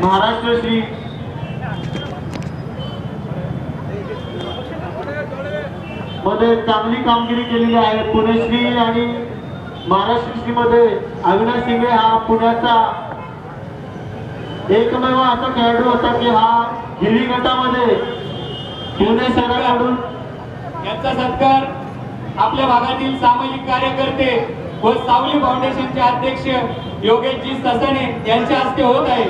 महाराष्ट्रश्री मध्ये चांगली कामगिरी केलेली आहे। पुणेश्री आणि महाराष्ट्रश्री मध्ये अविनाश शिंगे हा पुण्याचा एकमेव असा खेळाडू होता की हा गिरी गटामध्ये पुणे शहराकडून यांचा सत्कार आपल्या भागातील सामाजिक कार्यकर्ते व सावली फाउंडेशनचे अध्यक्ष योगेशजी ससाणे यांच्या हस्ते होत आहे।